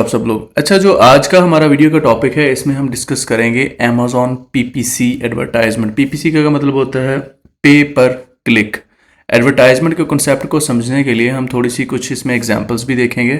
आप सब लोग। अच्छा, जो आज का हमारा वीडियो का टॉपिक है इसमें हम डिस्कस करेंगे अमेजॉन पीपीसी एडवर्टाइजमेंट। पीपीसी का मतलब होता है पे पर क्लिक। एडवर्टाइजमेंट के कॉन्सेप्ट को समझने के लिए हम थोड़ी सी कुछ इसमें एग्जांपल्स भी देखेंगे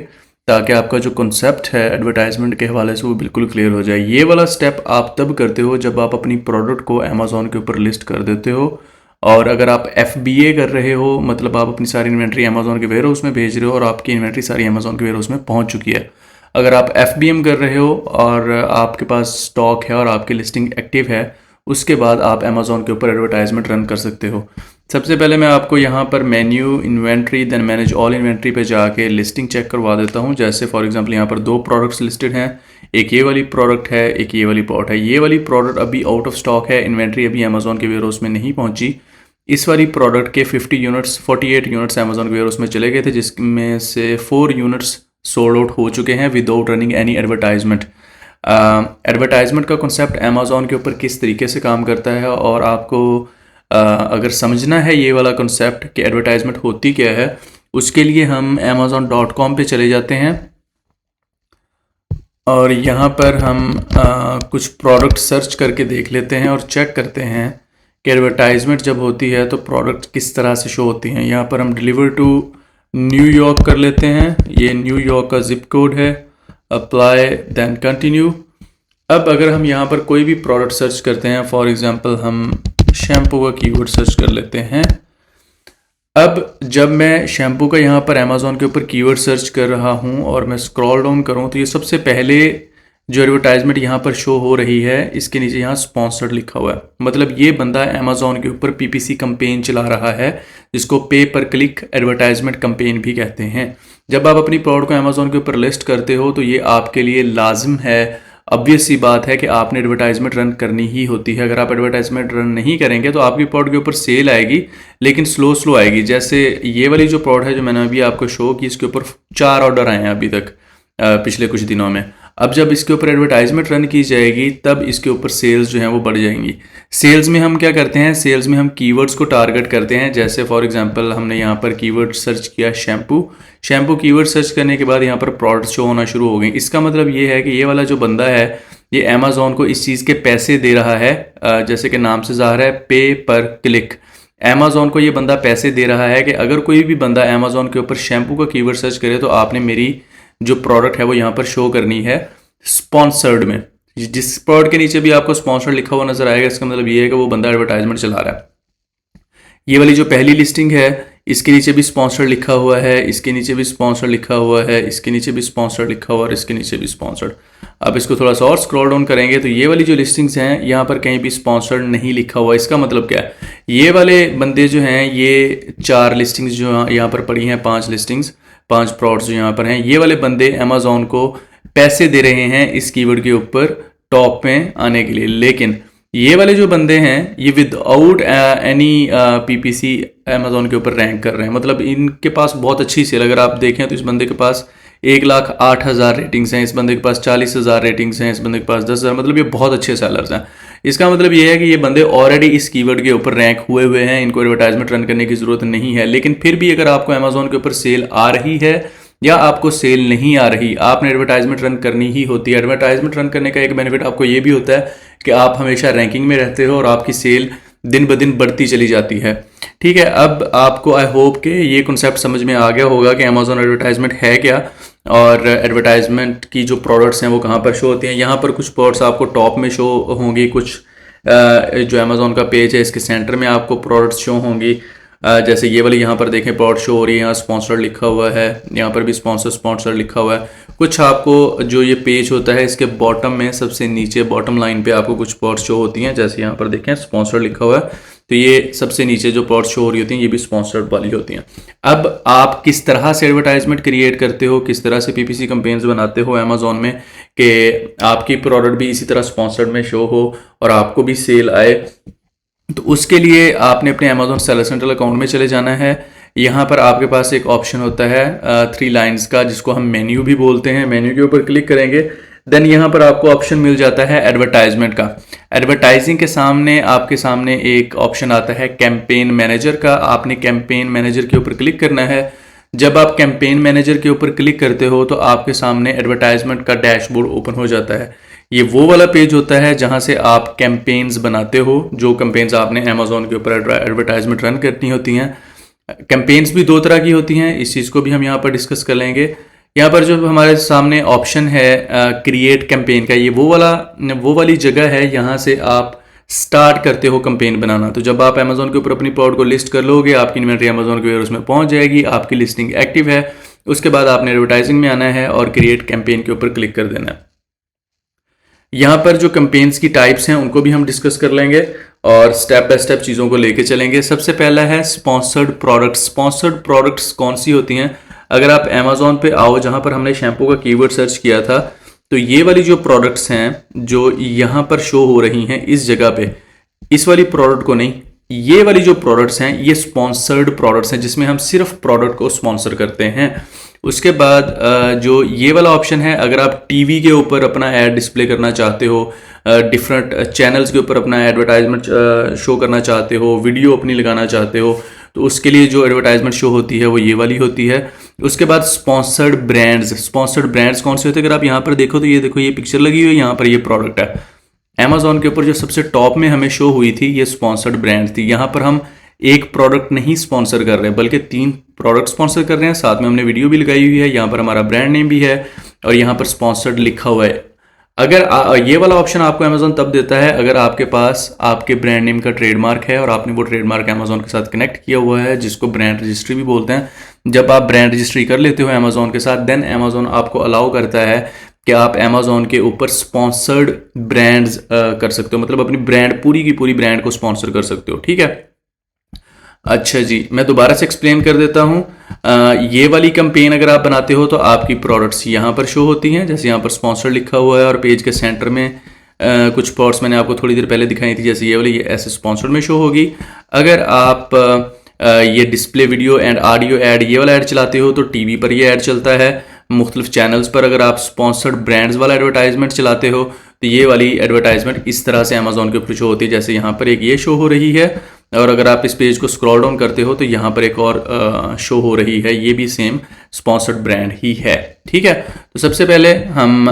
ताकि आपका जो कॉन्सेप्ट है एडवर्टाइजमेंट के हवाले से वो बिल्कुल क्लियर हो जाए। ये वाला स्टेप आप तब करते हो जब आप अपनी प्रोडक्ट को अमेजॉन के ऊपर लिस्ट कर देते हो, और अगर आप FBA कर रहे हो मतलब आप अपनी सारी इन्वेंट्री अमेजॉन के वेयर हाउस में भेज रहे हो और आपकी इन्वेंट्री सारी अमेजॉन के वेयर हाउस में पहुंच चुकी है। अगर आप FBM कर रहे हो और आपके पास स्टॉक है और आपकी लिस्टिंग एक्टिव है, उसके बाद आप अमेजॉन के ऊपर एडवर्टाइजमेंट रन कर सकते हो। सबसे पहले मैं आपको यहाँ पर menu inventory then manage all inventory पे जाके लिस्टिंग चेक करवा देता हूँ। जैसे फॉर एग्जांपल यहाँ पर दो प्रोडक्ट्स लिस्टेड हैं, एक ये वाली प्रोडक्ट है, एक ये वाली प्रोडक्ट है। ये वाली प्रोडक्ट अभी आउट ऑफ स्टॉक है, इन्वेंट्री अभी अमेजॉन के वेयर हाउस में नहीं पहुंची। इस वाली प्रोडक्ट के 48 यूनिट्स अमेजॉन के वेयर हाउस में चले गए थे, जिसमें से 4 यूनिट्स सोल्ड आउट हो चुके हैं without running any advertisement. Advertisement का कॉन्सेप्ट अमेजॉन के ऊपर किस तरीके से काम करता है, और आपको अगर समझना है ये वाला कॉन्सेप्ट कि एडवर्टाइजमेंट होती क्या है, उसके लिए हम amazon.com पे चले जाते हैं और यहाँ पर हम कुछ प्रोडक्ट सर्च करके देख लेते हैं और चेक करते हैं कि एडवर्टाइजमेंट जब होती है तो प्रोडक्ट किस तरह से शो होती हैं। यहाँ पर हम डिलीवर टू न्यूयॉर्क कर लेते हैं, ये न्यूयॉर्क का जिप कोड है। Apply then continue. अब अगर हम यहाँ पर कोई भी प्रोडक्ट सर्च करते हैं, फॉर एग्जांपल हम शैम्पू का कीवर्ड सर्च कर लेते हैं। अब जब मैं शैम्पू का यहाँ पर अमेजोन के ऊपर कीवर्ड सर्च कर रहा हूँ और मैं स्क्रॉल डाउन करूँ तो ये सबसे पहले जो एडवर्टाइजमेंट यहाँ पर शो हो रही है, इसके नीचे यहाँ स्पॉन्सर्ड लिखा हुआ है। मतलब ये बंदा अमेजोन के ऊपर PPC कंपेन चला रहा है, जिसको पे पर क्लिक एडवर्टाइजमेंट कंपेन भी कहते हैं। जब आप अपनी प्रोडक्ट को अमेजोन के ऊपर लिस्ट करते हो तो ये आपके लिए लाजिम है, ऑब्वियस सी बात है कि आपने एडवर्टाइजमेंट रन करनी ही होती है। अगर आप एडवर्टाइजमेंट रन नहीं करेंगे तो आपकी प्रोडक्ट के ऊपर सेल आएगी, लेकिन स्लो आएगी। जैसे ये वाली जो प्रोडक्ट है जो मैंने अभी आपको शो की, इसके ऊपर 4 ऑर्डर आए हैं अभी तक पिछले कुछ दिनों में। अब जब इसके ऊपर एडवर्टाइजमेंट रन की जाएगी तब इसके ऊपर सेल्स जो हैं वो बढ़ जाएंगी। सेल्स में हम क्या करते हैं, सेल्स में हम कीवर्ड्स को टारगेट करते हैं। जैसे फॉर एग्जांपल हमने यहाँ पर कीवर्ड सर्च किया शैम्पू कीवर्ड सर्च करने के बाद यहाँ पर प्रोडक्ट शो होना शुरू हो गई। इसका मतलब ये है कि ये वाला जो बंदा है ये अमेजोन को इस चीज़ के पैसे दे रहा है, जैसे कि नाम से ज़ाहिर है पे पर क्लिक। अमेजोन को ये बंदा पैसे दे रहा है कि अगर कोई भी बंदा अमेजोन के ऊपर शैम्पू का कीवर्ड सर्च करे तो आपने मेरी जो प्रोडक्ट है वो यहाँ पर शो करनी है स्पॉन्सर्ड में। जिस प्रोडक्ट के नीचे भी आपको स्पॉन्सर्ड लिखा हुआ नजर आएगा, इसका मतलब ये है कि वो बंदा एडवर्टाइजमेंट चला रहा है। ये वाली जो पहली लिस्टिंग है इसके नीचे भी स्पॉन्सर्ड लिखा हुआ है, इसके नीचे भी स्पॉन्सर्ड लिखा हुआ है, इसके नीचे भी स्पॉन्सर्ड लिखा हुआ है और इसके नीचे भी स्पॉन्सर्ड। अब इसको थोड़ा सा और स्क्रॉल डाउन करेंगे तो ये वाली जो लिस्टिंग्स हैं यहाँ पर कहीं भी स्पॉन्सर्ड नहीं लिखा हुआ। इसका मतलब क्या है, ये वाले बंदे जो हैं ये 4 लिस्टिंग्स जो यहाँ पर पड़ी हैं, 5 प्रोडक्ट्स जो यहाँ पर हैं, ये वाले बंदे अमेजोन को पैसे दे रहे हैं इस कीवर्ड के ऊपर टॉप में आने के लिए। लेकिन ये वाले जो बंदे हैं ये विदाउट एनी PPC अमेजोन के ऊपर रैंक कर रहे हैं। मतलब इनके पास बहुत अच्छी सेल, अगर आप देखें तो इस बंदे के पास 1,08,000 रेटिंग्स हैं, इस बंदे के पास 40,000 रेटिंग्स हैं, इस बंदे के पास 10,000। मतलब ये बहुत अच्छे सेलर्स हैं। इसका मतलब ये है कि ये बंदे ऑलरेडी इस कीवर्ड के ऊपर रैंक हुए हैं, इनको एडवर्टाइजमेंट रन करने की ज़रूरत नहीं है। लेकिन फिर भी अगर आपको अमेजोन के ऊपर सेल आ रही है या आपको सेल नहीं आ रही, आपने एडवर्टाइजमेंट रन करनी ही होती है। एडवर्टाइजमेंट रन करने का एक बेनिफिट आपको ये भी होता है कि आप हमेशा रैंकिंग में रहते हो और आपकी सेल दिन ब दिन बढ़ती चली जाती है। ठीक है, अब आपको आई होप कि ये कॉन्सेप्ट समझ में आ गया होगा कि अमेजोन एडवर्टाइजमेंट है क्या और एडवर्टाइजमेंट की जो प्रोडक्ट्स हैं वो कहाँ पर शो होती हैं। यहाँ पर कुछ प्रोडक्ट्स आपको टॉप में शो होंगी, कुछ जो अमेजोन का पेज है इसके सेंटर में आपको प्रोडक्ट्स शो होंगी। जैसे ये वाली यहाँ पर देखें प्रोडक्ट शो हो रही है, यहाँ स्पॉन्सर्ड लिखा हुआ है, यहाँ पर भी स्पॉन्सर लिखा हुआ है। कुछ आपको जो ये पेज होता है इसके बॉटम में सबसे नीचे बॉटम लाइन पे आपको कुछ प्रोडक्ट शो होती हैं। जैसे यहाँ पर देखें स्पॉन्सर्ड लिखा हुआ है, तो ये सबसे नीचे जो प्रोडक्ट शो हो रही होती हैं ये भी स्पॉन्सर्ड वाली होती हैं। अब आप किस तरह से एडवर्टाइजमेंट क्रिएट करते हो, किस तरह से PPC कंपेन्स बनाते हो अमेजोन में कि आपकी प्रोडक्ट भी इसी तरह स्पॉन्सर्ड में शो हो और आपको भी सेल आए, तो उसके लिए आपने अपने अमेजोन सेलर सेंट्रल अकाउंट में चले जाना है। यहाँ पर आपके पास एक ऑप्शन होता है 3 लाइन्स का, जिसको हम मेन्यू भी बोलते हैं। मेन्यू के ऊपर क्लिक करेंगे, देन यहाँ पर आपको ऑप्शन मिल जाता है एडवर्टाइजमेंट का। एडवर्टाइजिंग के सामने आपके सामने एक ऑप्शन आता है कैंपेन मैनेजर का। आपने कैंपेन मैनेजर के ऊपर क्लिक करना है। जब आप कैंपेन मैनेजर के ऊपर क्लिक करते हो तो आपके सामने एडवर्टाइजमेंट का डैशबोर्ड ओपन हो जाता है। ये वो वाला पेज होता है जहां से आप कैंपेन्स बनाते हो, जो कैंपेन्स आपने अमेजोन के ऊपर एडवर्टाइजमेंट रन करनी होती हैं। कैंपेन्स भी दो तरह की होती हैं, इस चीज़ को भी हम यहाँ पर डिस्कस कर लेंगे। यहाँ पर जो हमारे सामने ऑप्शन है क्रिएट कैंपेन का, ये वो वाली जगह है, यहाँ से आप स्टार्ट करते हो कैंपेन बनाना। तो जब आप अमेजोन के ऊपर अपनी प्रोडक्ट को लिस्ट कर लोगे, आपकी इन्वेंट्री अमेजोन के वेयरहाउस में पहुंच जाएगी, आपकी लिस्टिंग एक्टिव है। उसके बाद आपने एडवर्टाइजिंग में आना है और क्रिएट कैंपेन के ऊपर क्लिक कर देना है। यहाँ पर जो कैंपेन्स की टाइप्स हैं उनको भी हम डिस्कस कर लेंगे और स्टेप बाय स्टेप चीज़ों को लेके चलेंगे। सबसे पहला है स्पॉन्सर्ड प्रोडक्ट्स। स्पॉन्सर्ड प्रोडक्ट्स कौन सी होती हैं? अगर आप अमेजोन पे आओ, जहाँ पर हमने शैम्पू का कीवर्ड सर्च किया था, तो ये वाली जो प्रोडक्ट्स हैं जो यहाँ पर शो हो रही हैं इस जगह पे, इस वाली प्रोडक्ट को नहीं, ये वाली जो प्रोडक्ट्स हैं ये स्पॉन्सर्ड प्रोडक्ट्स हैं, जिसमें हम सिर्फ प्रोडक्ट को स्पॉन्सर करते हैं। उसके बाद जो ये वाला ऑप्शन है, अगर आप टीवी के ऊपर अपना ऐड डिस्प्ले करना चाहते हो, डिफरेंट चैनल्स के ऊपर अपना एडवर्टाइजमेंट शो करना चाहते हो, वीडियो अपनी लगाना चाहते हो, तो उसके लिए जो एडवर्टाइजमेंट शो होती है वो ये वाली होती है। उसके बाद स्पॉन्सर्ड ब्रांड्स। स्पॉन्सर्ड ब्रांड्स कौन से होते हैं? अगर आप यहाँ पर देखो तो ये देखो, ये पिक्चर लगी हुई है, यहाँ पर ये प्रोडक्ट है। अमेजोन के ऊपर जो सबसे टॉप में हमें शो हुई थी ये स्पॉन्सर्ड ब्रांड थी। यहाँ पर हम एक प्रोडक्ट नहीं स्पॉन्सर कर रहे हैं, बल्कि 3 प्रोडक्ट स्पॉन्सर कर रहे हैं, साथ में हमने वीडियो भी लगाई हुई है, यहाँ पर हमारा ब्रांड नेम भी है और यहाँ पर स्पॉन्सर्ड लिखा हुआ है। अगर ये वाला ऑप्शन आपको अमेजोन तब देता है अगर आपके पास आपके ब्रांड नेम का ट्रेडमार्क है और आपने वो ट्रेडमार्क अमेजोन के साथ कनेक्ट किया हुआ है, जिसको ब्रांड रजिस्ट्री भी बोलते हैं। जब आप ब्रांड रजिस्ट्री कर लेते हो अमेजोन के साथ, देन अमेजोन आपको अलाउ करता है कि आप अमेजोन के ऊपर स्पॉन्सर्ड ब्रांड्स कर सकते हो, मतलब अपनी ब्रांड पूरी की पूरी ब्रांड को स्पॉन्सर कर सकते हो। ठीक है, अच्छा जी, मैं दोबारा से एक्सप्लेन कर देता हूँ। ये वाली कैंपेन अगर आप बनाते हो तो आपकी प्रोडक्ट्स यहाँ पर शो होती हैं, जैसे यहाँ पर स्पॉन्सर लिखा हुआ है और पेज के सेंटर में कुछ प्रोडक्ट्स मैंने आपको थोड़ी देर पहले दिखाई थी, जैसे ये वाली, ये ऐसे स्पॉन्सर में शो होगी। अगर आप ये display video and audio add, ये वाला ऐड चलाते हो तो टीवी पर ये ऐड चलता है मुख्तलिफ चैनल्स पर। अगर आप स्पॉन्सर्ड ब्रांड्स वाला एडवर्टाइजमेंट चलाते हो तो ये वाली एडवर्टाइजमेंट इस तरह से अमेजोन के ऊपर शो होती है, जैसे यहाँ पर एक ये शो हो रही है, और अगर आप इस पेज को स्क्रॉल डाउन करते हो तो यहाँ पर एक और शो हो रही है, ये भी सेम स्पॉन्सर्ड ब्रांड ही है। ठीक है, तो सबसे पहले हम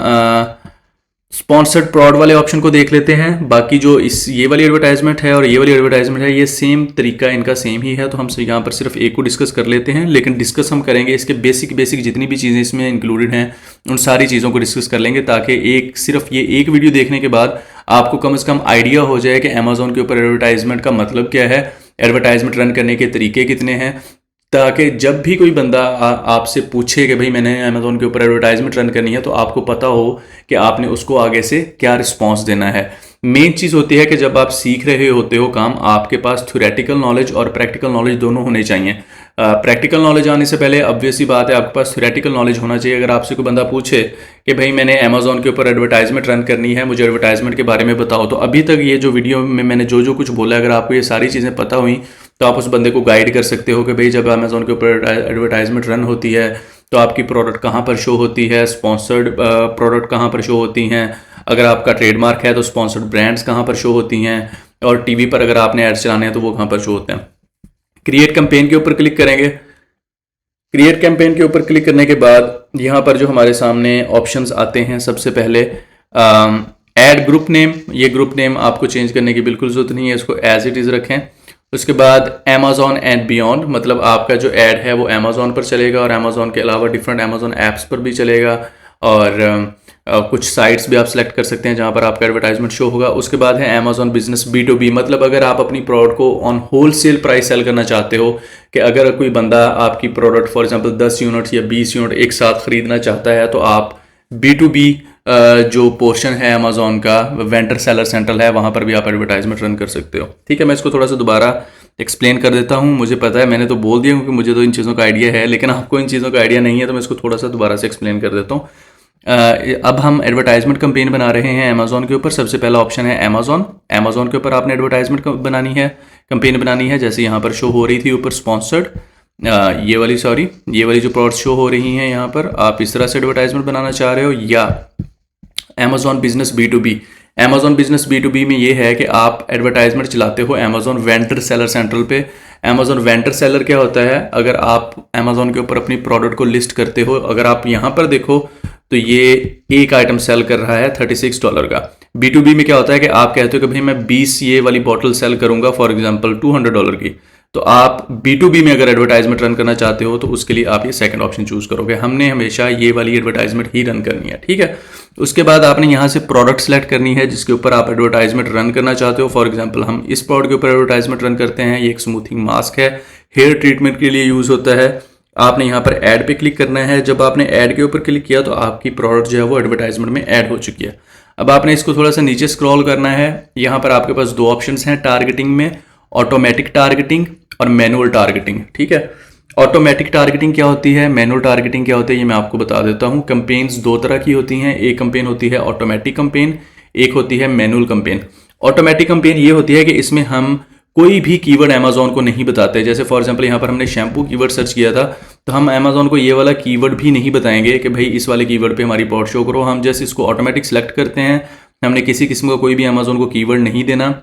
स्पॉन्सर्ड प्रोडक्ट वाले ऑप्शन को देख लेते हैं। बाकी जो ये वाली एडवर्टाइजमेंट है और ये वाली एडवर्टाइजमेंट है, ये सेम तरीका इनका सेम ही है, तो हम यहाँ पर सिर्फ एक को डिस्कस कर लेते हैं, लेकिन डिस्कस हम करेंगे इसके बेसिक जितनी भी चीज़ें इसमें इंक्लूडेड हैं उन सारी चीज़ों को डिस्कस कर लेंगे, ताकि सिर्फ ये एक वीडियो देखने के बाद आपको कम से कम आइडिया हो जाए कि अमेजोन के ऊपर एडवर्टाइजमेंट का मतलब क्या है, एडवर्टाइजमेंट रन करने के तरीके कितने हैं, ताकि जब भी कोई बंदा आपसे पूछे कि भाई मैंने अमेजोन के ऊपर एडवर्टाइजमेंट रन करनी है, तो आपको पता हो कि आपने उसको आगे से क्या रिस्पॉन्स देना है। मेन चीज़ होती है कि जब आप सीख रहे होते हो काम, आपके पास थ्योरेटिकल नॉलेज और प्रैक्टिकल नॉलेज दोनों होने चाहिए। प्रैक्टिकल नॉलेज आने से पहले ऑब्वियस ही बात है आपके पास थ्योरेटिकल नॉलेज होना चाहिए। अगर आपसे कोई बंदा पूछे कि भाई मैंने अमेजोन के ऊपर एडवर्टाइजमेंट रन करनी है, मुझे एडवर्टाइजमेंट के बारे में बताओ, तो अभी तक ये जो वीडियो में मैंने जो कुछ बोला, अगर आपको ये सारी चीज़ें पता हुई तो आप उस बंदे को गाइड कर सकते हो कि भाई जब अमेजोन के ऊपर एडवर्टाइजमेंट रन होती है तो आपकी प्रोडक्ट कहाँ पर शो होती है, स्पॉन्सर्ड प्रोडक्ट कहाँ पर शो होती हैं, अगर आपका ट्रेडमार्क है तो स्पॉन्सर्ड ब्रांड्स कहाँ पर शो होती हैं, और टीवी पर अगर आपने एड्स चलाने हैं तो वो कहाँ पर शो होते हैं। क्रिएट कैंपेन के ऊपर क्लिक करेंगे। क्रिएट कैंपेन के ऊपर क्लिक करने के बाद यहाँ पर जो हमारे सामने ऑप्शंस आते हैं, सबसे पहले ऐड ग्रुप नेम। ये ग्रुप नेम आपको चेंज करने की बिल्कुल जरूरत नहीं है, इसको एज इट इज़ रखें। उसके बाद अमेजोन एंड बियॉन्ड, मतलब आपका जो ऐड है वो अमेजोन पर चलेगा और अमेजोन के अलावा डिफरेंट अमेजोन ऐप्स पर भी चलेगा, और कुछ साइट्स भी आप सेलेक्ट कर सकते हैं जहां पर आपका एडवर्टाइजमेंट शो होगा। उसके बाद है अमेजोन बिजनेस B2B, मतलब अगर आप अपनी प्रोडक्ट को ऑन होलसेल प्राइस सेल करना चाहते हो, कि अगर कोई बंदा आपकी प्रोडक्ट फॉर एग्जांपल 10 यूनिट या 20 यूनिट एक साथ खरीदना चाहता है, तो आप B2B जो पोर्शन है अमेजोन का, वेंडर सेलर सेंट्रल है, वहाँ पर भी आप एडवर्टाइजमेंट रन कर सकते हो। ठीक है, मैं इसको थोड़ा सा दोबारा एक्सप्लेन कर देता हूँ। मुझे पता है मैंने तो बोल दिया क्योंकि मुझे तो इन चीज़ों का आइडिया है, लेकिन आपको इन चीज़ों का आइडिया नहीं है, तो मैं इसको थोड़ा सा दोबारा से एक्सप्लेन कर देता हूँ। अब हम एडवर्टाइजमेंट कैंपेन बना रहे हैं अमेजोन के ऊपर। सबसे पहला ऑप्शन है अमेजोन। अमेजोन के ऊपर आपने एडवर्टाइजमेंट बनानी है, कैंपेन बनानी है, जैसे यहाँ पर शो हो रही थी ऊपर स्पॉन्सर्ड, ये वाली जो प्रोडक्ट्स शो हो रही हैं यहाँ पर, आप इस तरह से एडवर्टाइजमेंट बनाना चाह रहे हो, या Amazon business B2B। Amazon business B2B में ये है कि आप एडवर्टाइजमेंट चलाते हो अमेजोन वेंडर सेलर सेंट्रल पे। अमेजोन वेंडर सेलर क्या होता है, अगर आप अमेजोन के ऊपर अपनी प्रोडक्ट को लिस्ट करते हो, अगर आप यहाँ पर देखो तो ये एक आइटम सेल कर रहा है $36 का। B2B में क्या होता है कि आप कहते हो कि भाई मैं 20 ये वाली बॉटल सेल करूंगा फॉर एग्जांपल $200 की, तो आप B2B में अगर एडवर्टाइजमेंट रन करना चाहते हो तो उसके लिए आप ये सेकंड ऑप्शन चूज करोगे। हमने हमेशा ये वाली एडवर्टाइजमेंट ही रन करनी है, ठीक है। उसके बाद आपने यहाँ से प्रोडक्ट सेलेक्ट करनी है जिसके ऊपर आप एडवर्टाइजमेंट रन करना चाहते हो। फॉर एग्जांपल हम इस प्रोडक्ट के ऊपर एडवर्टाइजमेंट रन करते हैं। ये एक स्मूथिंग मास्क है, हेयर ट्रीटमेंट के लिए यूज होता है। आपने यहाँ पर ऐड पे क्लिक करना है। जब आपने ऐड के ऊपर क्लिक किया तो आपकी प्रोडक्ट जो है वो एडवर्टाइजमेंट में ऐड हो चुकी है। अब आपने इसको थोड़ा सा नीचे स्क्रॉल करना है। यहाँ पर आपके पास दो ऑप्शंस हैं टारगेटिंग में, ऑटोमेटिक टारगेटिंग और मैनुअल टारगेटिंग, ठीक है। ऑटोमेटिक टारगेटिंग क्या होती है, मैनुअल टारगेटिंग क्या होती है, ये मैं आपको बता देता हूँ। कंपेन्स दो तरह की होती हैं। एक कंपेन होती है ऑटोमेटिक कंपेन, एक होती है मैनुअल कंपेन। ऑटोमेटिक कंपेन ये होती है कि इसमें हम कोई भी कीवर्ड अमेजोन को नहीं बताते। जैसे फॉर एग्जांपल यहाँ पर हमने शैम्पू कीवर्ड सर्च किया था, तो हम अमेजोन को ये वाला कीवर्ड भी नहीं बताएंगे कि भाई इस वाले कीवर्ड पे हमारी प्रोडक्ट शो करो। हम जस्ट इसको ऑटोमेटिक सेलेक्ट करते हैं। हमने किसी किस्म का कोई भी अमेजोन को कीवर्ड नहीं देना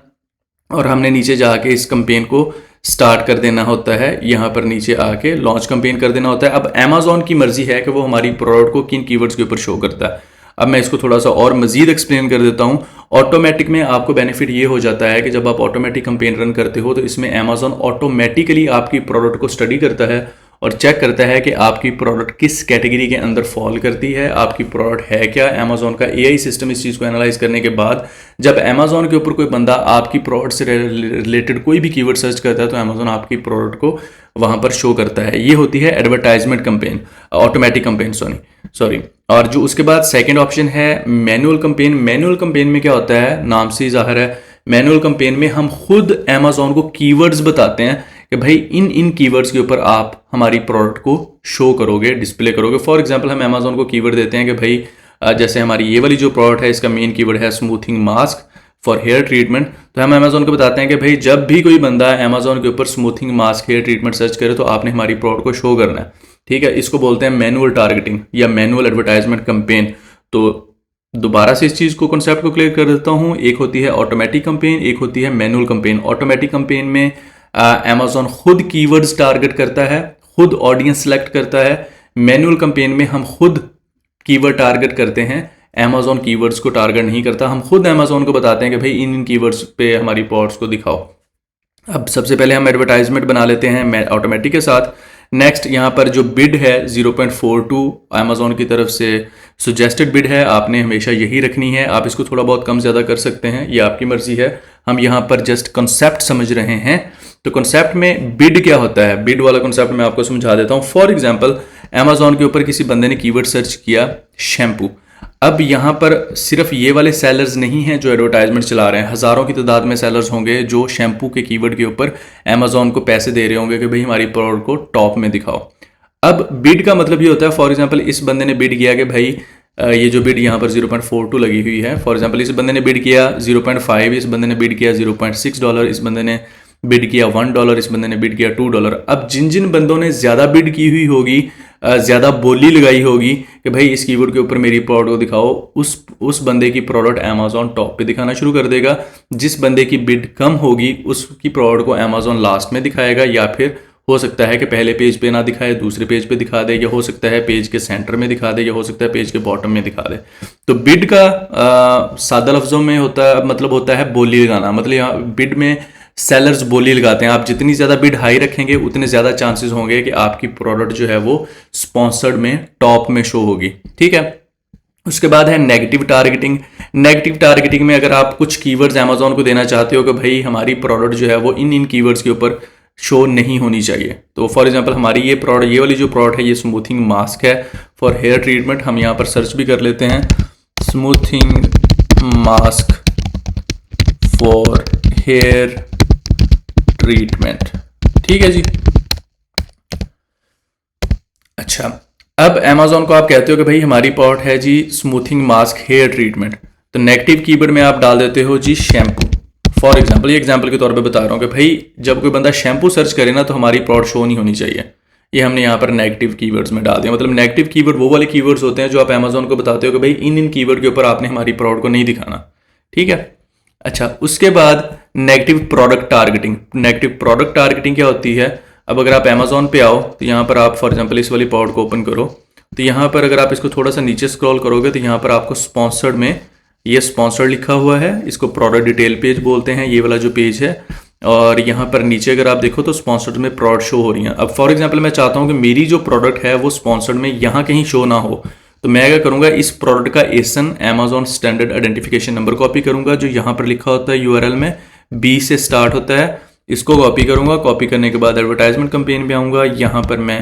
और हमने नीचे जाके इस कंपेन को स्टार्ट कर देना होता है। यहाँ पर नीचे आके लॉन्च कंपेन कर देना होता है। अब अमेजोन की मर्जी है कि वो हमारी प्रोडक्ट को किन कीवर्ड्स के ऊपर शो करता है। अब मैं इसको थोड़ा सा और मजीद एक्सप्लेन कर देता हूँ। ऑटोमेटिक में आपको बेनिफिट ये हो जाता है कि जब आप ऑटोमेटिक कंपेन रन करते हो तो इसमें अमेजोन ऑटोमेटिकली आपकी प्रोडक्ट को स्टडी करता है और चेक करता है कि आपकी प्रोडक्ट किस कैटेगरी के अंदर फॉल करती है, आपकी प्रोडक्ट है क्या। अमेजोन का AI सिस्टम इस चीज़ को एनालाइज करने के बाद जब अमेजोन के ऊपर कोई बंदा आपकी प्रोडक्ट से रिलेटेड कोई भी कीवर्ड सर्च करता है तो अमेजोन आपकी प्रोडक्ट को वहां पर शो करता है। ये होती है advertisement campaign, automatic campaign, sorry. और जो उसके बाद सेकेंड ऑप्शन है मैनुअल कंपेन। मैनुअल कंपेन में क्या होता है, नाम से ही जाहिर है, मैनुअल कंपेन में हम खुद अमेजोन को कीवर्ड्स बताते हैं कि भाई इन कीवर्ड्स के ऊपर आप हमारी प्रोडक्ट को शो करोगे, डिस्प्ले करोगे। फॉर एग्जांपल हम अमेजोन को कीवर्ड देते हैं कि भाई जैसे हमारी ये वाली जो प्रोडक्ट है इसका मेन कीवर्ड है smoothing mask for hair treatment, तो हम अमेजोन को बताते हैं कि भाई जब भी कोई बंदा अमेजोन के ऊपर smoothing mask hair treatment search करे तो आपने हमारी प्रोडक्ट को शो करना है, ठीक है। इसको बोलते हैं मैनुअल टारगेटिंग या मैनुअल एडवर्टाइजमेंट कंपेन। तो दोबारा से इस चीज़ को कॉन्सेप्ट को क्लियर कर देता हूँ। एक होती है ऑटोमेटिक कंपेन, एक होती है मैनुअल कंपेन। ऑटोमेटिक कंपेन में अमेजोन खुद कीवर्ड्स टारगेट करता है, खुद ऑडियंस सेलेक्ट करता है। मैनुअल कंपेन में हम खुद कीवर्ड टारगेट करते हैं, अमेजोन कीवर्ड्स को टारगेट नहीं करता। हम खुद अमेजोन को बताते हैं कि भाई इन कीवर्ड्स पे हमारी प्रोडक्ट्स को दिखाओ। अब सबसे पहले हम एडवर्टाइजमेंट बना लेते हैं ऑटोमेटिक के साथ। नेक्स्ट यहाँ पर जो बिड है 0.42 अमेजोन की तरफ से सुजेस्टेड बिड है, आपने हमेशा यही रखनी है। आप इसको थोड़ा बहुत कम ज़्यादा कर सकते हैं, ये आपकी मर्जी है। हम यहाँ पर जस्ट कॉन्सेप्ट समझ रहे हैं। तो कॉन्सेप्ट में बिड क्या होता है, बिड वाला कॉन्सेप्ट मैं आपको समझा देता हूँ। फॉर एग्जाम्पल अमेजोन के ऊपर किसी बंदे ने कीवर्ड सर्च किया शैम्पू। अब यहाँ पर सिर्फ ये वाले सेलर्स नहीं हैं जो एडवर्टाइजमेंट चला रहे हैं, हज़ारों की तादाद में सेलर्स होंगे जो शैम्पू के कीवर्ड के ऊपर अमेजोन को पैसे दे रहे होंगे कि भाई हमारी प्रोडक्ट को टॉप में दिखाओ। अब बिड का मतलब ये होता है, फॉर एग्जांपल इस बंदे ने बिड किया कि भाई ये जो बिड यहाँ पर 0.42 लगी हुई है, फॉर एग्जांपल इस बंदे ने बिड किया 0.5, इस बंदे ने बिड किया $0.6, इस बंदे ने बिड किया $1, इस बंदे ने बिड किया $2। अब जिन जिन बंदों ने ज़्यादा बिड की हुई होगी, ज़्यादा बोली लगाई होगी कि भाई इस कीवर्ड के ऊपर मेरी प्रोडक्ट को दिखाओ, उस बंदे की प्रोडक्ट अमेजोन टॉप पे दिखाना शुरू कर देगा। जिस बंदे की बिड कम होगी उसकी प्रोडक्ट को अमेजोन लास्ट में दिखाएगा, या फिर हो सकता है कि पहले पेज पे ना दिखाए, दूसरे पेज पे दिखा दे, या हो सकता है पेज के सेंटर में दिखा दे, या हो सकता है पेज के बॉटम में दिखा दे। तो बिड का सादा लफ्जों में मतलब होता है बोली लगाना। मतलब यहाँ बिड में सेलर्स बोली लगाते हैं। आप जितनी ज़्यादा बिड हाई रखेंगे उतने ज़्यादा चांसेस होंगे कि आपकी प्रोडक्ट जो है वो स्पॉन्सर्ड में टॉप में शो होगी, ठीक है। उसके बाद है नेगेटिव टारगेटिंग। नेगेटिव टारगेटिंग में अगर आप कुछ कीवर्ड्स अमेजोन को देना चाहते हो कि भाई हमारी प्रोडक्ट जो है वो इन कीवर्ड्स के ऊपर शो नहीं होनी चाहिए। तो फॉर एग्जांपल हमारी ये प्रोडक्ट, ये वाली जो प्रोडक्ट है, ये स्मूथिंग मास्क है फॉर हेयर ट्रीटमेंट। हम यहाँ पर सर्च भी कर लेते हैं, smoothing mask for hair treatment, ठीक है जी। अच्छा, अब अमेजोन को आप कहते हो कि भाई हमारी प्रोडक्ट है जी स्मूथिंग मास्क हेयर ट्रीटमेंट, तो नेगेटिव कीवर्ड में आप डाल देते हो जी शैम्पू। फॉर एग्जांपल, ये एग्जांपल के तौर पे बता रहा हूँ कि भाई जब कोई बंदा शैम्पू सर्च करे ना तो हमारी प्रोडक्ट शो नहीं होनी चाहिए। ये हमने यहाँ पर नेगेटिव कीवर्ड्स में डाल दिया। मतलब नेगेटिव कीवर्ड वो वाले कीवर्ड्स होते हैं जो आप अमेजोन को बताते हो कि भाई इन कीवर्ड के ऊपर आपने हमारी प्रोडक्ट को नहीं दिखाना, ठीक है। अच्छा, उसके बाद negative product targeting. Negative product targeting क्या होती है? अब अगर आप अमेजोन पे आओ तो यहाँ पर आप फॉर एग्जांपल इस वाली पॉड को ओपन करो, तो यहाँ पर अगर आप इसको थोड़ा सा नीचे स्क्रॉल करोगे तो यहाँ पर आपको स्पॉन्सर्ड में ये स्पॉन्सर्ड लिखा हुआ है, इसको प्रोडक्ट डिटेल पेज बोलते हैं, ये वाला जो पेज है। और यहाँ पर नीचे अगर आप देखो तो स्पॉन्सर्ड में प्रोडक्ट शो हो रही हैं। अब फॉर एग्जांपल मैं चाहता हूँ कि मेरी जो प्रोडक्ट है वो स्पॉन्सर्ड में यहाँ कहीं शो ना हो, तो मैं क्या करूँगा, इस प्रोडक्ट का ASIN Amazon standard identification number copy करूँगा, जो यहाँ पर लिखा होता है यूआरएल में बी से स्टार्ट होता है, इसको कॉपी करूँगा। कॉपी करने के बाद एडवर्टाइजमेंट कैंपेन में आऊँगा, यहाँ पर मैं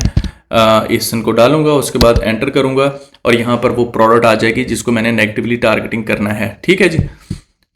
एसन को डालूंगा, उसके बाद एंटर करूँगा और यहाँ पर वो प्रोडक्ट आ जाएगी जिसको मैंने नेगेटिवली टारगेटिंग करना है। ठीक है जी।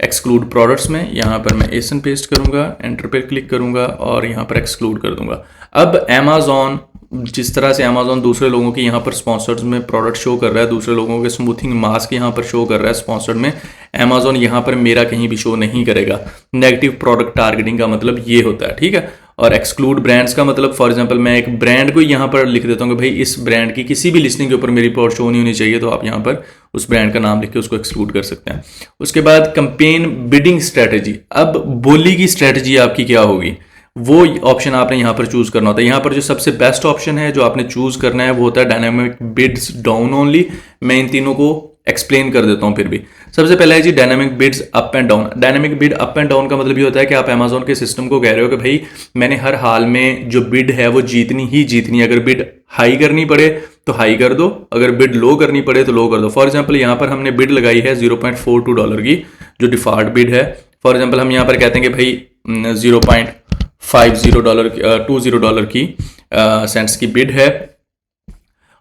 एक्सक्लूड प्रोडक्ट्स में यहाँ पर मैं एसन पेस्ट करूँगा, एंटर पे क्लिक करूँगा और यहाँ पर एक्सक्लूड कर दूंगा। अब अमेजोन, जिस तरह से अमेजोन दूसरे लोगों की यहाँ पर स्पॉन्सर्ड में प्रोडक्ट शो कर रहा है, दूसरे लोगों के स्मूथिंग मास्क यहाँ पर शो कर रहा है स्पॉन्सर्ड में, अमेजोन यहाँ पर मेरा कहीं भी शो नहीं करेगा। नेगेटिव प्रोडक्ट टारगेटिंग का मतलब ये होता है। ठीक है। और एक्सक्लूड ब्रांड्स का मतलब फॉर एग्जांपल मैं एक ब्रांड को यहाँ पर लिख देता हूँ कि भाई इस ब्रांड की किसी भी लिस्टिंग के ऊपर मेरी प्रोडक्ट शो नहीं होनी चाहिए, तो आप यहाँ पर उस ब्रांड का नाम लिख के उसको एक्सक्लूड कर सकते हैं। उसके बाद कंपेन बिडिंग स्ट्रेटेजी। अब बोली की स्ट्रेटेजी आपकी क्या होगी, वो ऑप्शन आपने यहाँ पर चूज करना होता है। यहाँ पर जो सबसे बेस्ट ऑप्शन है जो आपने चूज करना है वो होता है डायनामिक बिड्स डाउन ओनली। मैं इन तीनों को एक्सप्लेन कर देता हूँ फिर भी। सबसे पहला है जी dynamic bids up and down. Dynamic bid up and down का मतलब ये होता है कि आप अमेजोन के सिस्टम को कह रहे हो कि भाई मैंने हर हाल में जो बिड है वो जीतनी ही जीतनी है। अगर बिड हाई करनी पड़े तो हाई कर दो, अगर बिड लो करनी पड़े तो लो कर दो। फॉर एग्जाम्पल यहाँ पर हमने बिड लगाई है $0.42 की, जो डिफॉल्ट बिड है। फॉर एग्जाम्पल हम यहाँ पर कहते हैं कि भाई $0.20 की सेंट्स की बिड है,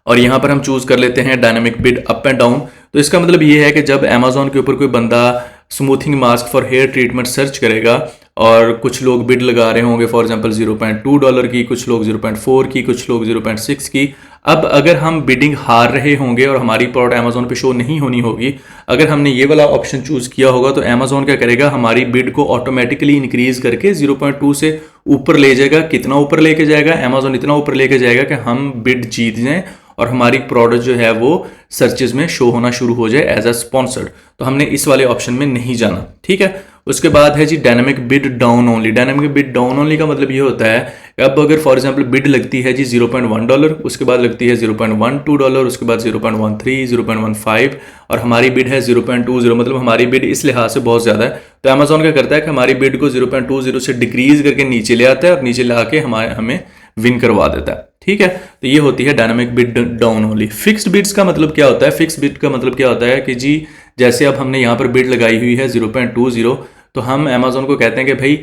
और यहाँ पर हम चूज कर लेते हैं dynamic bid up and down. तो इसका मतलब ये है कि जब अमेजोन के ऊपर कोई बंदा smoothing mask for hair treatment search करेगा और कुछ लोग बिड लगा रहे होंगे फॉर एग्जांपल $0.2 की, कुछ लोग 0.4 की, कुछ लोग 0.6 की। अब अगर हम बिडिंग हार रहे होंगे और हमारी प्रोडक्ट अमेजोन पे शो नहीं होनी होगी, अगर हमने ये वाला ऑप्शन चूज किया होगा तो अमेजोन क्या करेगा, हमारी बिड को ऑटोमेटिकली इंक्रीज करके 0.2 से ऊपर ले जाएगा। कितना ऊपर लेके जाएगा? अमेजोन इतना ऊपर लेके जाएगा कि हम बिड जीत जाएं और हमारी प्रोडक्ट जो है वो सर्चेज में शो होना शुरू हो जाए एज अ स्पॉन्सर्ड। तो हमने इस वाले ऑप्शन में नहीं जाना। ठीक है। उसके बाद है जी dynamic bid down only. Dynamic bid down only का मतलब ये होता है कि अब अगर फॉर एग्जांपल बिड लगती है जी $0.1, उसके बाद लगती है $0.12, उसके बाद 0.13, 0.15 और हमारी बिड है 0.20, मतलब हमारी बिड इस लिहाज से बहुत ज़्यादा है। तो अमेजोन क्या करता है कि हमारी बिड को 0.20 से डिक्रीज करके नीचे ले आता है और नीचे ला के हमें विन करवा देता है। ठीक है। तो ये होती है dynamic bid down only. Fixed bids का मतलब क्या होता है? फिक्स्ड बिड का मतलब क्या होता है कि जी जैसे अब हमने यहाँ पर बिड लगाई हुई है 0.20, तो हम अमेजोन को कहते हैं कि भाई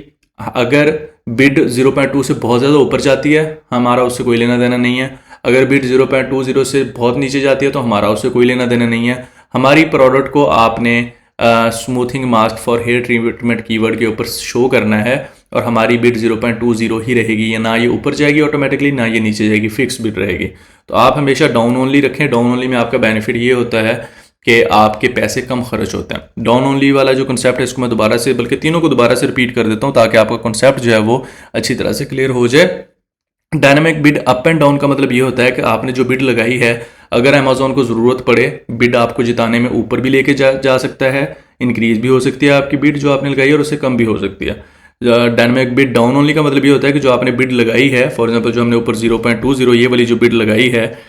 अगर बिड 0.2 से बहुत ज़्यादा ऊपर जाती है हमारा उससे कोई लेना देना नहीं है, अगर बिड 0.20 से बहुत नीचे जाती है तो हमारा उससे कोई लेना देना नहीं है। हमारी प्रोडक्ट को आपने smoothing mask for hair treatment keyword के ऊपर शो करना है और हमारी बिड 0.20 ही रहेगी, या ना ये ऊपर जाएगी ऑटोमेटिकली ना ये नीचे जाएगी, फिक्स बिड रहेगी। तो आप हमेशा डाउन ओनली रखें। डाउन ओनली में आपका बेनिफिट ये होता है कि आपके पैसे कम खर्च होते हैं। डाउन ओनली वाला जो कंसेप्ट है इसको मैं दोबारा से, बल्कि तीनों को दोबारा से रिपीट कर देता हूँ ताकि आपका कंसेप्ट जो है वो अच्छी तरह से क्लियर हो जाए। Dynamic bid up and down का मतलब ये होता है कि आपने जो बिड लगाई है, अगर अमेजोन को ज़रूरत पड़े बिड आपको जिताने में ऊपर भी लेके जा सकता है, इंक्रीज भी हो सकती है आपकी बिड जो आपने लगाई है और उससे कम भी हो सकती है। डायनामिक बिड डाउन ओनली का मतलब ये होता है कि जो आपने बिड लगाई है, फॉर एग्जांपल जो हमने ऊपर 0.20 ये वाली जो बिड लगाई है,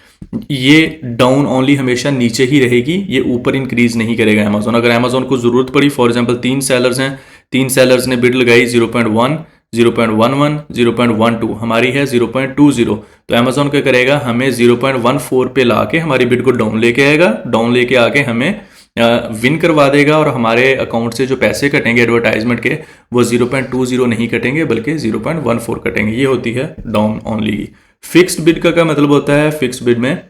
ये डाउन ओनली हमेशा नीचे ही रहेगी, ये ऊपर इंक्रीज नहीं करेगा अमेजोन। अगर अमेजोन को ज़रूरत पड़ी, फॉर एग्जांपल 3 सेलर्स हैं, 3 सेलर्स ने बिड लगाई 0.1, 0.11, 0.12, हमारी है 0.20, तो अमेजोन क्या करेगा, हमें 0.14 पे ला के हमारी बिड को डाउन लेके आएगा। डाउन लेके आके हमें विन करवा देगा और हमारे अकाउंट से जो पैसे कटेंगे एडवर्टाइजमेंट के वो 0.20 नहीं कटेंगे बल्कि 0.14 कटेंगे। ये होती है डाउन ओनली की। फिक्स्ड बिड का क्या मतलब होता है? फिक्स्ड बिड में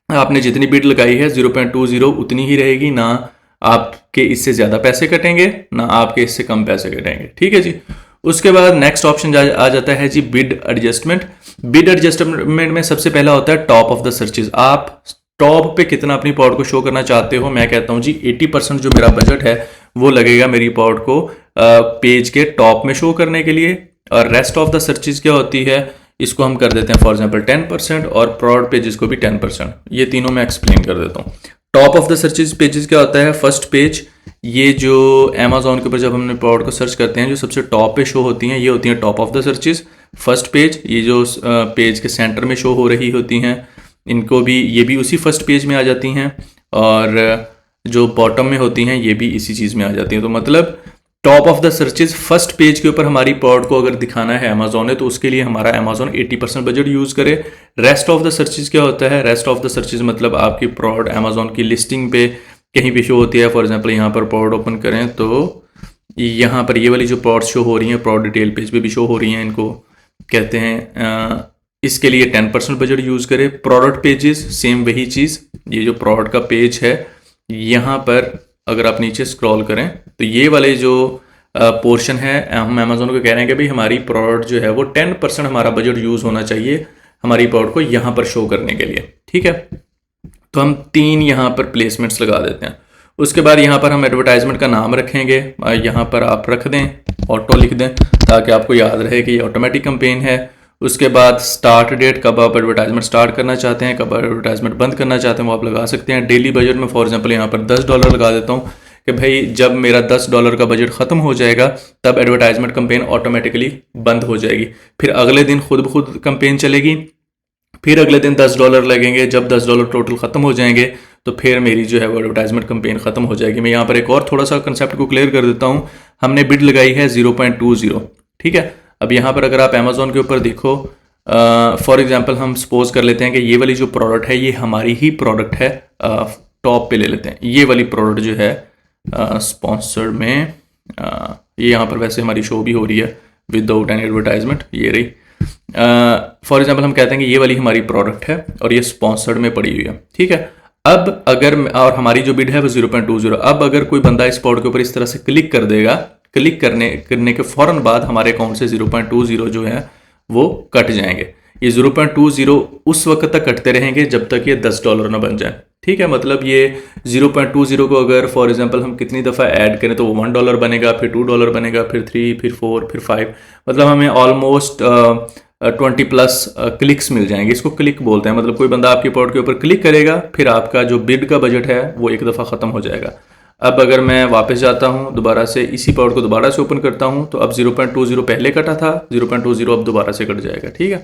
आपने जितनी बिड लगाई है 0.20 उतनी ही रहेगी, ना आपके इससे ज़्यादा पैसे कटेंगे ना आपके इससे कम पैसे कटेंगे। ठीक है जी। उसके बाद नेक्स्ट ऑप्शन आ जाता है जी बिड एडजस्टमेंट। बिड एडजस्टमेंट में सबसे पहला होता है टॉप ऑफ द सर्चेज। आप टॉप पे कितना अपनी प्रोडक्ट को शो करना चाहते हो? मैं कहता हूँ जी 80% जो मेरा बजट है वो लगेगा मेरी प्रोडक्ट को पेज के टॉप में शो करने के लिए, और रेस्ट ऑफ द सर्चेज क्या होती है इसको हम कर देते हैं फॉर एग्जांपल 10% और प्रोडक्ट पेजेस को भी 10%। ये तीनों मैं एक्सप्लेन कर देता हूँ। Top of the searches pages क्या होता है? फर्स्ट पेज ये जो अमेज़ॉन के ऊपर जब हमने प्रोडक्ट को सर्च करते हैं, जो सबसे टॉप पे शो होती हैं ये होती हैं top of the searches, first page. ये जो पेज के सेंटर में शो हो रही होती हैं, इनको भी, ये भी उसी फर्स्ट पेज में आ जाती हैं, और जो बॉटम में होती हैं ये भी इसी चीज़ में आ जाती हैं। तो मतलब top of the searches first page के ऊपर हमारी प्रोडक्ट को अगर दिखाना है अमेज़ॉन ने, तो उसके लिए हमारा अमेज़ॉन 80% बजट यूज़ करे। रेस्ट ऑफ द सर्चेज क्या होता है? रेस्ट ऑफ द सर्चेज मतलब आपकी प्रोडक्ट अमेज़ॉन की लिस्टिंग पे कहीं भी शो होती है। फॉर एग्जांपल यहाँ पर प्रोडक्ट ओपन करें तो यहाँ पर ये वाली जो प्रोडक्ट शो हो रही हैं प्रोडक्ट डिटेल पेज पे भी शो हो रही हैं, इनको कहते हैं इसके लिए 10% बजट यूज़ करें। प्रोडक्ट पेजेस सेम वही चीज़, ये जो प्रोडक्ट का पेज है यहाँ पर अगर आप नीचे स्क्रॉल करें तो ये वाले जो पोर्शन है, हम अमेज़ॉन को कह रहे हैं कि भाई हमारी प्रोडक्ट जो है वो 10% हमारा बजट यूज़ होना चाहिए हमारी प्रोडक्ट को यहाँ पर शो करने के लिए, ठीक है। तो हम 3 यहाँ पर प्लेसमेंट्स लगा देते हैं। उसके बाद यहाँ पर हम एडवर्टाइजमेंट का नाम रखेंगे, यहाँ पर आप रख दें ऑटो लिख दें ताकि आपको याद रहे कि ये ऑटोमेटिक कैंपेन है। उसके बाद स्टार्ट डेट, कब आप एडवर्टाइजमेंट स्टार्ट करना चाहते हैं, कब एडवर्टाइजमेंट बंद करना चाहते हैं वो आप लगा सकते हैं। डेली बजट में फॉर एग्जांपल यहाँ पर $10 लगा देता हूँ कि भाई जब मेरा $10 का बजट ख़त्म हो जाएगा तब एडवर्टाइजमेंट कैंपेन ऑटोमेटिकली बंद हो जाएगी। फिर अगले दिन खुद ब खुद कैंपेन चलेगी, फिर अगले दिन $10 लगेंगे। जब $10 टोटल ख़त्म हो जाएंगे तो फिर मेरी जो है वो एडवर्टाइजमेंट कैंपेन ख़त्म हो जाएगी। मैं यहाँ पर एक और थोड़ा सा कंसेप्ट को क्लियर कर देता हूँ। हमने बिड लगाई है 0.20, ठीक है। अब यहाँ पर अगर आप अमेज़ॉन के ऊपर देखो, फॉर एग्जांपल हम सपोज कर लेते हैं कि ये वाली जो प्रोडक्ट है ये हमारी ही प्रोडक्ट है। टॉप पे ले लेते हैं, ये वाली प्रोडक्ट जो है स्पॉन्सर्ड में, ये यहाँ पर वैसे हमारी शो भी हो रही है विदाउट एन एडवर्टाइजमेंट, ये रही। फॉर एग्जांपल हम कहते हैं कि ये वाली हमारी प्रोडक्ट है और ये स्पॉन्सर्ड में पड़ी हुई है, ठीक है। अब अगर, और हमारी जो बिड है वो 0.20, अब अगर कोई बंदा इस प्रोडक्ट के ऊपर इस तरह से क्लिक कर देगा, क्लिक करने के फ़ौरन बाद हमारे अकाउंट से 0.20 जो है वो कट जाएंगे। ये 0.20 उस वक्त तक कटते रहेंगे जब तक ये $10 ना बन जाए, ठीक है। मतलब ये 0.20 को अगर फॉर एग्जांपल हम कितनी दफ़ा ऐड करें तो वो $1 बनेगा, फिर $2 बनेगा, फिर 3, फिर 4, फिर 5, मतलब हमें ऑलमोस्ट 20+ क्लिक्स मिल जाएंगे। इसको क्लिक बोलते हैं। मतलब कोई बंदा आपकी प्रोडक्ट के ऊपर क्लिक करेगा, फिर आपका जो बिड का बजट है वो एक दफ़ा ख़त्म हो जाएगा। अब अगर मैं वापस जाता हूँ दोबारा से इसी प्रोडक्ट को दोबारा से ओपन करता हूँ तो अब 0.20 पहले कटा था, 0.20 अब दोबारा से कट जाएगा, ठीक है।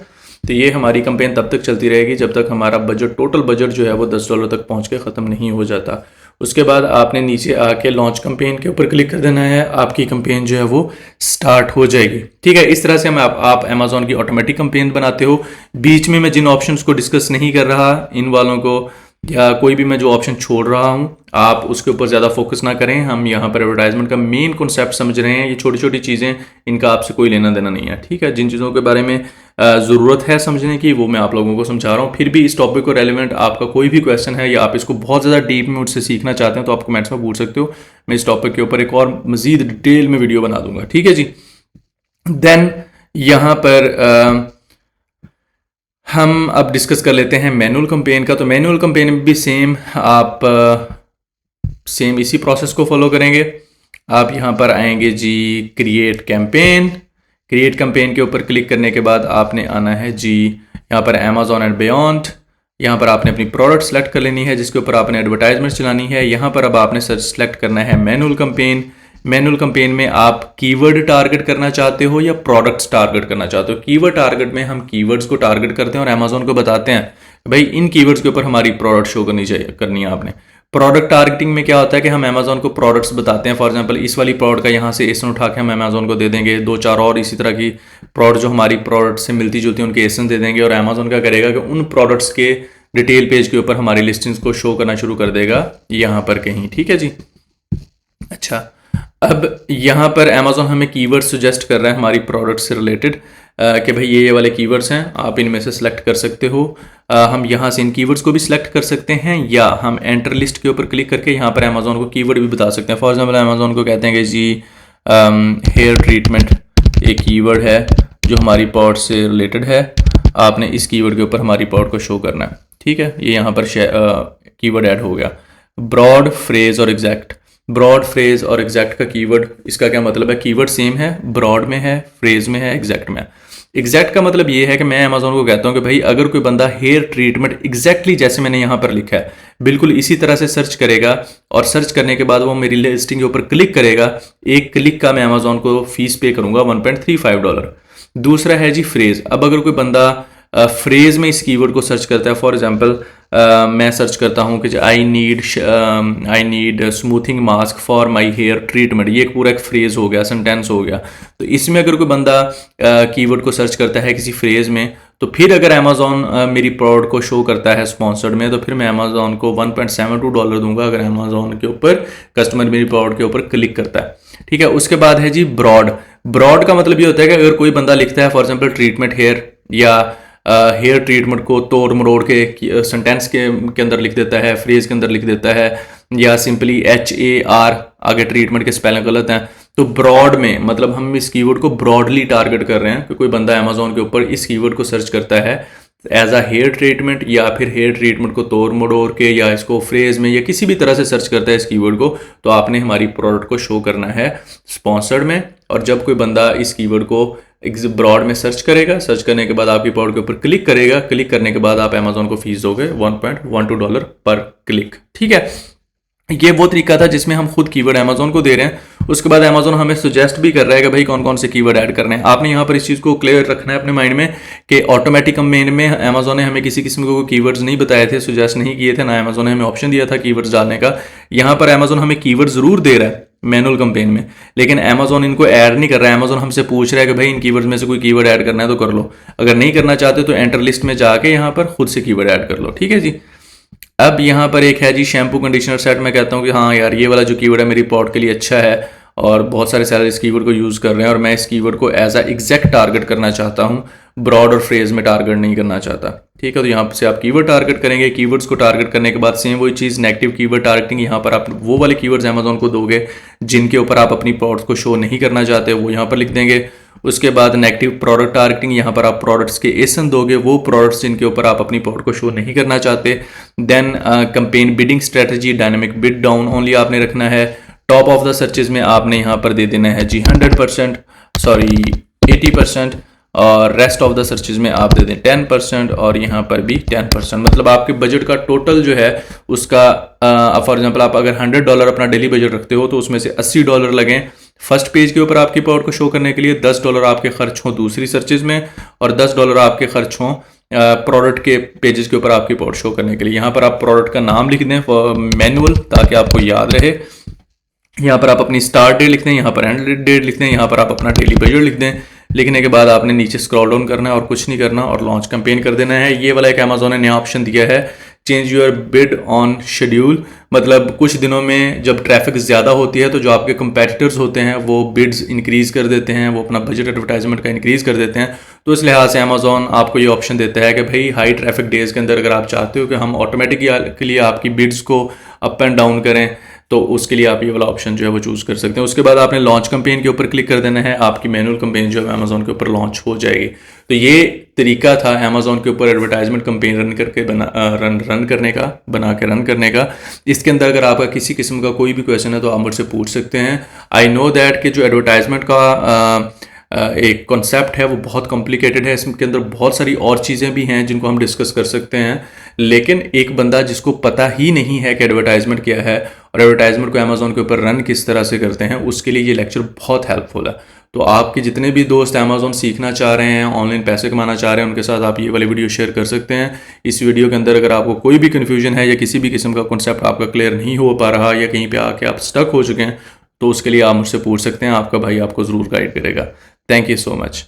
तो ये हमारी कैंपेन तब तक चलती रहेगी जब तक हमारा बजट, टोटल बजट जो है वो $10 तक पहुँच के ख़त्म नहीं हो जाता। उसके बाद आपने नीचे आके लॉन्च कैंपेन के ऊपर क्लिक कर देना है, आपकी कैंपेन जो है वो स्टार्ट हो जाएगी, ठीक है। इस तरह से हम आप अमेज़ॉन की ऑटोमेटिक कैंपेन बनाते हो। बीच में मैं जिन ऑप्शंस को डिस्कस नहीं कर रहा, इन वालों को या कोई भी मैं जो ऑप्शन छोड़ रहा हूँ, आप उसके ऊपर ज़्यादा फोकस ना करें। हम यहाँ पर एडवर्टाइजमेंट का मेन कॉन्सेप्ट समझ रहे हैं। ये छोटी छोटी चीज़ें, इनका आपसे कोई लेना देना नहीं है, ठीक है। जिन चीज़ों के बारे में ज़रूरत है समझने की वो मैं आप लोगों को समझा रहा हूँ। फिर भी इस टॉपिक को रेलिवेंट आपका कोई भी क्वेश्चन है या आप इसको बहुत ज़्यादा डीप में मुझसे सीखना चाहते हैं तो आप कमेंट्स में पूछ सकते हो। मैं इस टॉपिक के ऊपर एक और मज़ीद डिटेल में वीडियो बना दूंगा, ठीक है जी। देन यहाँ पर हम अब डिस्कस कर लेते हैं मैनुअल कैंपेन का। तो मैनुअल कैंपेन में भी सेम आप सेम इसी प्रोसेस को फॉलो करेंगे। आप यहाँ पर आएंगे जी क्रिएट कैंपेन। क्रिएट कैंपेन के ऊपर क्लिक करने के बाद आपने आना है जी यहाँ पर अमेज़ॉन एंड बियॉन्ड। यहाँ पर आपने अपनी प्रोडक्ट सेलेक्ट कर लेनी है जिसके ऊपर आपने एडवर्टाइजमेंट चलानी है। यहाँ पर अब आपने सर्च सेलेक्ट करना है मैनुअल कैंपेन। मैनुअल कैंपेन में आप कीवर्ड टारगेट करना चाहते हो या प्रोडक्ट्स टारगेट करना चाहते हो। कीवर्ड टारगेट में हम कीवर्ड्स को टारगेट करते हैं और अमेज़ॉन को बताते हैं भाई इन कीवर्ड्स के ऊपर हमारी प्रोडक्ट शो करनी है आपने। प्रोडक्ट टारगेटिंग में क्या होता है कि हम अमेज़ॉन को प्रोडक्ट्स बताते हैं। फॉर एग्जांपल इस वाली प्रोडक्ट का यहाँ से एसन उठा के हम अमेज़ॉन को दे देंगे, 2-4 और इसी तरह की प्रोडक्ट जो हमारी प्रोडक्ट से मिलती जुलती हैं उनके एसन दे देंगे और अमेज़ॉन क्या करेगा कि उन प्रोडक्ट्स के डिटेल पेज के ऊपर हमारी लिस्टिंग्स को शो करना शुरू कर देगा यहाँ पर कहीं, ठीक है जी। अच्छा, अब यहाँ पर अमेज़ॉन हमें कीवर्ड सजेस्ट कर रहा है हमारी प्रोडक्ट से रिलेटेड कि भाई ये वाले कीवर्ड्स हैं, आप इनमें से सिलेक्ट कर सकते हो। हम यहाँ से इन कीवर्ड्स को भी सिलेक्ट कर सकते हैं या हम एंटर लिस्ट के ऊपर क्लिक करके यहाँ पर अमेज़ॉन को कीवर्ड भी बता सकते हैं। फॉर एग्जांपल अमेज़ॉन को कहते हैं कि जी हेयर ट्रीटमेंट एक कीवर्ड है जो हमारी प्रोडक्ट से रिलेटेड है। आपने इस कीवर्ड के ऊपर हमारी प्रोडक्ट को शो करना है, ठीक है। ये यहाँ पर कीवर्ड ऐड हो गया। ब्रॉड, फ्रेज और एग्जैक्ट। ब्रॉड, फ्रेज और एग्जैक्ट का कीवर्ड, इसका क्या मतलब है? कीवर्ड सेम है, ब्रॉड में है, फ्रेज में है, एग्जैक्ट में है। एग्जैक्ट का मतलब ये है कि मैं अमेजोन को कहता हूँ कि भाई अगर कोई बंदा हेयर ट्रीटमेंट एग्जैक्टली जैसे मैंने यहाँ पर लिखा है बिल्कुल इसी तरह से सर्च करेगा और सर्च करने के बाद वो मेरी लिस्टिंग के ऊपर क्लिक करेगा, एक क्लिक का मैं अमेजोन को फीस पे करूंगा $1.35। दूसरा है जी फ्रेज। अब अगर कोई बंदा फ्रेज में इस कीवर्ड को सर्च करता है, फॉर एग्जांपल मैं सर्च करता हूँ कि I need smoothing mask for my hair treatment, ये एक पूरा एक फ्रेज हो गया, सेंटेंस हो गया। तो इसमें अगर कोई बंदा कीवर्ड को सर्च करता है किसी फ्रेज में, तो फिर अगर अमेजोन मेरी प्रोडक्ट को शो करता है स्पॉन्सर्ड में, तो फिर मैं अमेजोन को $1.72 दूंगा अगर अमेजोन के ऊपर कस्टमर मेरी प्रोडक्ट के ऊपर क्लिक करता है। ठीक है, उसके बाद है जी ब्रॉड। ब्रॉड का मतलब ये होता है कि अगर कोई बंदा लिखता है फॉर एग्जाम्पल ट्रीटमेंट हेयर, या हेयर ट्रीटमेंट को तोड़ मरोड़ के सेंटेंस के अंदर लिख देता है, फ्रेज के अंदर लिख देता है, या सिंपली HAR आगे ट्रीटमेंट के स्पेलिंग गलत हैं, तो ब्रॉड में मतलब हम इस कीवर्ड को ब्रॉडली टारगेट कर रहे हैं कि कोई बंदा अमेजोन के ऊपर इस कीवर्ड को सर्च करता है एज अ हेयर ट्रीटमेंट, या फिर हेयर ट्रीटमेंट को तोड़ मरोड़ के, या इसको फ्रेज में या किसी भी तरह से सर्च करता है इस कीवर्ड को, तो आपने हमारी प्रोडक्ट को शो करना है स्पॉन्सर्ड में। और जब कोई बंदा इस कीवर्ड को ब्रॉड में सर्च करेगा, सर्च करने के बाद आपकी प्रोडक्ट के ऊपर क्लिक करेगा, क्लिक करने के बाद आप अमेजोन को फीस दोगे $1.12 पर क्लिक। ठीक है, ये वो तरीका था जिसमें हम खुद कीवर्ड अमेजोन को दे रहे हैं। उसके बाद अमेजोन हमें सजेस्ट भी कर रहा है कि भाई कौन कौन से कीवर्ड ऐड करने हैं। आपने यहाँ पर इस चीज़ को क्लियर रखना है अपने माइंड में कि ऑटोमेटिक कंपेन में अमेजोन ने हमें किसी किस्म के कीवर्ड्स नहीं बताए थे, सजेस्ट नहीं किए थे, ना अमेजोन ने हमें ऑप्शन दिया था कीवर्ड्स डालने का। यहाँ पर अमेजोन हमें कीवर्ड जरूर दे रहा है मैनुअल कंपेन में, लेकिन अमेजोन इनको ऐड नहीं कर रहा है। अमेजोन हमसे पूछ रहा है कि भाई इन कीवर्ड्स में से कोई कीवर्ड ऐड करना है तो कर लो, अगर नहीं करना चाहते तो एंटर लिस्ट में जाके यहाँ पर खुद से कीवर्ड ऐड कर लो। ठीक है जी। अब यहाँ पर एक है जी शैम्पू कंडीशनर सेट। मैं कहता हूँ कि हाँ यार ये वाला जो कीवर्ड है मेरी प्रोडक्ट के लिए अच्छा है, और बहुत सारे सेलर इस कीवर्ड को यूज़ कर रहे हैं, और मैं इस कीवर्ड को एज अ एग्जैक्ट टारगेट करना चाहता हूँ, ब्रॉड और फ्रेज में टारगेट नहीं करना चाहता। ठीक है, तो यहाँ से आप कीवर्ड टारगेट करेंगे। कीवर्ड्स को टारगेट करने के बाद सेम वही चीज़ नेगेटिव कीवर्ड टारगेटिंग, यहाँ पर आप वो वाले कीवर्ड्स अमेजोन को दोगे जिनके ऊपर आप अपनी प्रोडक्ट को शो नहीं करना चाहते, वो यहाँ पर लिख देंगे। उसके बाद नेगेटिव प्रोडक्ट टारगेटिंग, यहाँ पर आप प्रोडक्ट्स के एसन दोगे, वो प्रोडक्ट्स जिनके ऊपर आप अपनी प्रोडक्ट को शो नहीं करना चाहते। Then campaign bidding strategy, dynamic bid down only आपने रखना है। टॉप ऑफ द सर्चेज में आपने यहाँ पर दे देना है जी 80%, और रेस्ट ऑफ द सर्चेज में आप दे दें 10%, और यहाँ पर भी 10%। मतलब आपके बजट का टोटल जो है उसका फॉर एग्जांपल आप अगर $100 अपना डेली बजट रखते हो तो उसमें से $80 लगें फर्स्ट पेज के ऊपर आपकी प्रोडक्ट को शो करने के लिए, $10 आपके खर्च हों दूसरी सर्चेज में, और $10 आपके खर्च हों प्रोडक्ट के पेजेस के ऊपर आपकी प्रोडक्ट शो करने के लिए। यहाँ पर आप प्रोडक्ट का नाम लिख दें मैनुअल, ताकि आपको याद रहे। यहाँ पर आप अपनी स्टार्ट डेट लिख दें, यहाँ पर एंड डेट लिख दें, यहाँ पर आप अपना डेली बजट लिख दें। लिखने के बाद आपने नीचे स्क्रॉल डाउन करना है और कुछ नहीं करना, और लॉन्च कैंपेन कर देना है। ये वाला एक अमेजोन ने नया ऑप्शन दिया है, change your bid on schedule. मतलब कुछ दिनों में जब ट्रैफिक ज़्यादा होती है तो जो आपके कंपेटिटर्स होते हैं वो बिड्स इंक्रीज कर देते हैं, वो अपना बजट एडवर्टाइजमेंट का इंक्रीज कर देते हैं। तो इस लिहाज से अमेजोन आपको ये ऑप्शन देता है कि भाई हाई ट्रैफिक डेज के अंदर अगर आप चाहते हो कि हम ऑटोमेटिकली आपकी बिड्स को अप एंड डाउन करें, तो उसके लिए आप ये वाला ऑप्शन जो है वो चूज़ कर सकते हैं। उसके बाद आपने लॉन्च कैंपेन के ऊपर क्लिक कर देना है, आपकी मैनुअल कैंपेन जो है अमेजोन के ऊपर लॉन्च हो जाएगी। तो ये तरीका था अमेजोन के ऊपर एडवर्टाइजमेंट कैंपेन रन करने का। इसके अंदर अगर आपका किसी किस्म का कोई भी क्वेश्चन है तो आप मुझसे पूछ सकते हैं। आई नो दैट कि जो एडवर्टाइजमेंट का एक कॉन्सेप्ट है वो बहुत कॉम्प्लिकेटेड है, इसके अंदर बहुत सारी और चीज़ें भी हैं जिनको हम डिस्कस कर सकते हैं, लेकिन एक बंदा जिसको पता ही नहीं है कि एडवर्टाइजमेंट क्या है और एडवर्टाइजमेंट को अमेजोन के ऊपर रन किस तरह से करते हैं, उसके लिए ये लेक्चर बहुत हेल्पफुल है। तो आपके जितने भी दोस्त अमेजोन सीखना चाह रहे हैं, ऑनलाइन पैसे कमाना चाह रहे हैं, उनके साथ आप ये वाली वीडियो शेयर कर सकते हैं। इस वीडियो के अंदर अगर आपको कोई भी कन्फ्यूजन है या किसी भी किस्म का कॉन्सेप्ट आपका क्लियर नहीं हो पा रहा, या कहीं पे आके आप स्टक हो चुके हैं, तो उसके लिए आप मुझसे पूछ सकते हैं। आपका भाई आपको ज़रूर गाइड करेगा। Thank you so much.